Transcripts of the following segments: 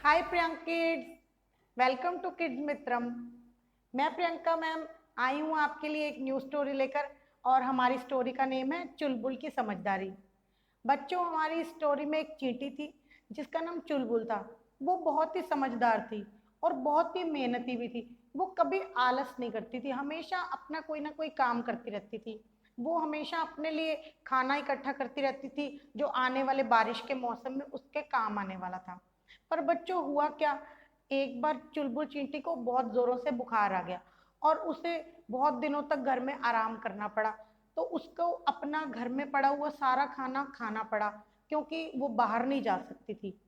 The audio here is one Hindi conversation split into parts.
Hi Priyanka kids, welcome to kids Mitram. मैं प्रियंका मैम आई हूँ आपके लिए एक न्यू स्टोरी लेकर। और हमारी स्टोरी का नेम है चुलबुल की समझदारी। बच्चों, हमारी स्टोरी में एक चींटी थी जिसका नाम चुलबुल था। वो बहुत ही समझदार थी और बहुत ही मेहनती भी थी। वो कभी आलस नहीं करती थी, हमेशा अपना कोई ना कोई काम करती रहती थी। वो हमेशा अपने लिए खाना इकट्ठा करती रहती थी जो आने वाले बारिश के मौसम में उसके काम आने वाला था। पर बच्चों, हुआ क्या, एक बार चुलबुल चींटी को बहुत जोरों से बुखार आ गया और उसे बहुत दिनों तक घर में आराम करना पड़ा। तो उसको अपना घर में पड़ा हुआ सारा खाना खाना पड़ा क्योंकि वो बाहर नहीं जा सकती थी।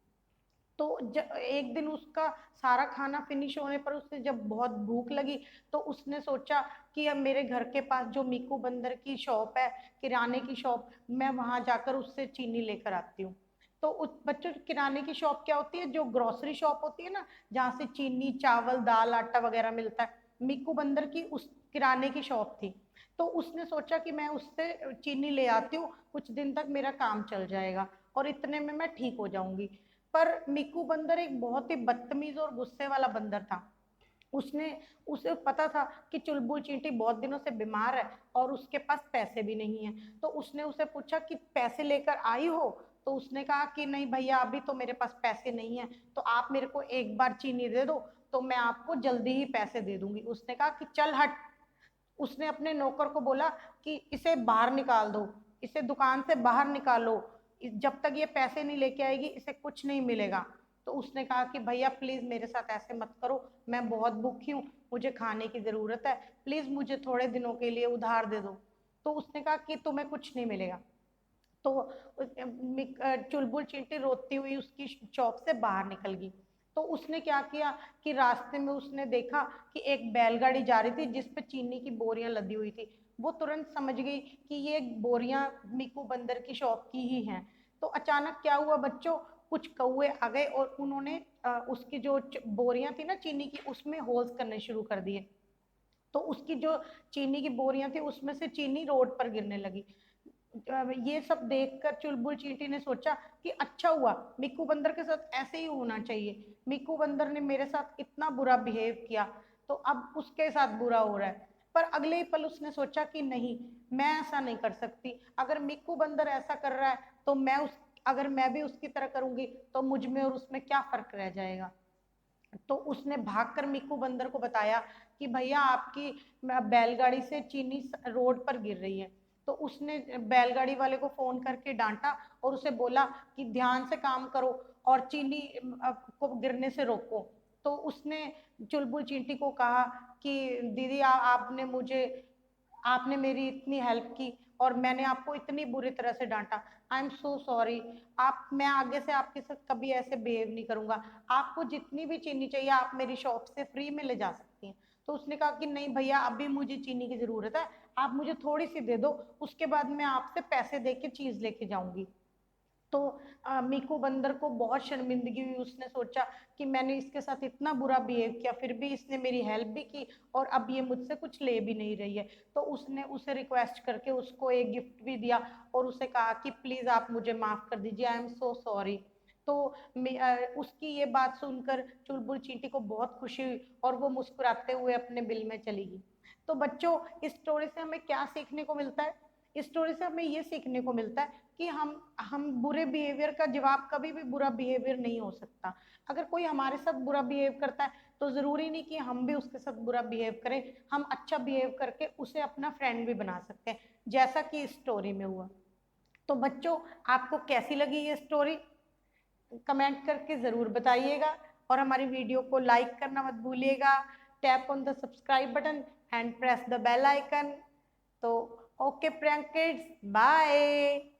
तो एक दिन उसका सारा खाना फिनिश होने पर उसे जब बहुत भूख लगी तो उसने सोचा कि अब मेरे घर के पास जो मीकू बंदर की शॉप है, किराने की शॉप, मैं वहां जाकर उससे चीनी लेकर आती हूँ। तो उस बच्चों, किराने की शॉप क्या होती है? जो ग्रोसरी शॉप होती है ना, जहाँ से चीनी चावल दाल आटा वगैरह मिलता है। मीकू बंदर की उस किराने की शॉप थी। तो उसने सोचा कि मैं उससे चीनी ले आती हूँ, कुछ दिन तक मेरा काम चल जाएगा और इतने में मैं ठीक हो जाऊंगी। पर मिक्कू बंदर एक बहुत ही बदतमीज और गुस्से वाला बंदर था। उसने उसे पता था कि चुलबुल चींटी बहुत दिनों से बीमार है और उसके पास पैसे भी नहीं है। तो उसने उसे पूछा कि पैसे लेकर आई हो? तो उसने कहा कि नहीं भैया, अभी तो मेरे पास पैसे नहीं है, तो आप मेरे को एक बार चीनी दे दो तो मैं आपको जल्दी ही पैसे दे दूंगी। उसने कहा कि चल हट। उसने अपने नौकर को बोला कि इसे बाहर निकाल दो, इसे दुकान से बाहर निकालो, जब तक ये पैसे नहीं लेके आएगी इसे कुछ नहीं मिलेगा। तो उसने कहा कि भैया प्लीज मेरे साथ ऐसे मत करो, मैं बहुत भूखी हूँ, मुझे खाने की जरूरत है, प्लीज मुझे थोड़े दिनों के लिए उधार दे दो। तो उसने कहा कि तुम्हें कुछ नहीं मिलेगा। तो चुलबुल चींटी रोती हुई उसकी शॉप से बाहर निकल गई। तो उसने क्या किया कि रास्ते में उसने देखा कि एक बैलगाड़ी जा रही थी जिस पे चीनी की बोरियां लदी हुई थी। वो तुरंत समझ गई कि ये बोरियां मीकू बंदर की शॉप की ही हैं। तो अचानक क्या हुआ बच्चों, कुछ कौए आ गए और उन्होंने उसकी जो बोरियां थी ना चीनी की, उसमें होल्स करने शुरू कर दिए। तो उसकी जो चीनी की बोरियां थी उसमें से चीनी रोड पर गिरने लगी। ये सब देखकर चुलबुल चींटी ने सोचा कि अच्छा हुआ, मिक्कू बंदर के साथ ऐसे ही होना चाहिए। मिक्कू बंदर ने मेरे साथ इतना बुरा बिहेव किया तो अब उसके साथ बुरा हो रहा है। पर अगले ही पल उसने सोचा कि नहीं, मैं ऐसा नहीं कर सकती। अगर मिक्कू बंदर ऐसा कर रहा है तो अगर मैं भी उसकी तरह करूंगी तो मुझ में और उसमें क्या फर्क रह जाएगा। तो उसने भागकर मिक्कू बंदर को बताया कि भैया आपकी बैलगाड़ी से चीनी रोड पर गिर रही है। तो उसने बैलगाड़ी वाले को फोन करके डांटा और उसे बोला कि ध्यान से काम करो और चीनी को गिरने से रोको। तो उसने चुलबुल चींटी को कहा कि दीदी आपने मेरी इतनी हेल्प की और मैंने आपको इतनी बुरी तरह से डांटा। I am so sorry. आप मैं आगे से आपके साथ कभी ऐसे बिहेव नहीं करूंगा। आपको जितनी भी चीनी चाहिए आप मेरी शॉप से फ्री में ले जा सकती हैं। तो उसने कहा कि नहीं भैया, अभी मुझे चीनी की जरूरत है, आप मुझे थोड़ी सी दे दो, उसके बाद मैं आपसे पैसे दे के चीज लेके जाऊंगी। तो मीकू बंदर को बहुत शर्मिंदगी हुई। उसने सोचा कि मैंने इसके साथ इतना बुरा बिहेव किया फिर भी इसने मेरी हेल्प भी की और अब ये मुझसे कुछ ले भी नहीं रही है। तो उसने उसे रिक्वेस्ट करके उसको एक गिफ्ट भी दिया और उसे कहा कि प्लीज आप मुझे माफ कर दीजिए, आई एम सो सॉरी। तो उसकी ये बात सुनकर चुलबुल चींटी को बहुत खुशी हुई और वो मुस्कुराते हुए अपने बिल में चली गई। तो बच्चों, इस स्टोरी से हमें क्या सीखने को मिलता है? इस स्टोरी से हमें ये सीखने को मिलता है कि हम बुरे बिहेवियर का जवाब कभी भी बुरा बिहेवियर नहीं हो सकता। अगर कोई हमारे साथ बुरा बिहेव करता है तो जरूरी नहीं कि हम भी उसके साथ बुरा बिहेव करें। हम अच्छा बिहेव करके उसे अपना फ्रेंड भी बना सकते हैं, जैसा कि इस स्टोरी में हुआ। तो बच्चों, आपको कैसी लगी ये स्टोरी? कमेंट करके जरूर बताइएगा और हमारी वीडियो को लाइक करना मत भूलिएगा। Tap on the subscribe button and press the bell icon. तो ओके प्रियंक किड्स, बाय।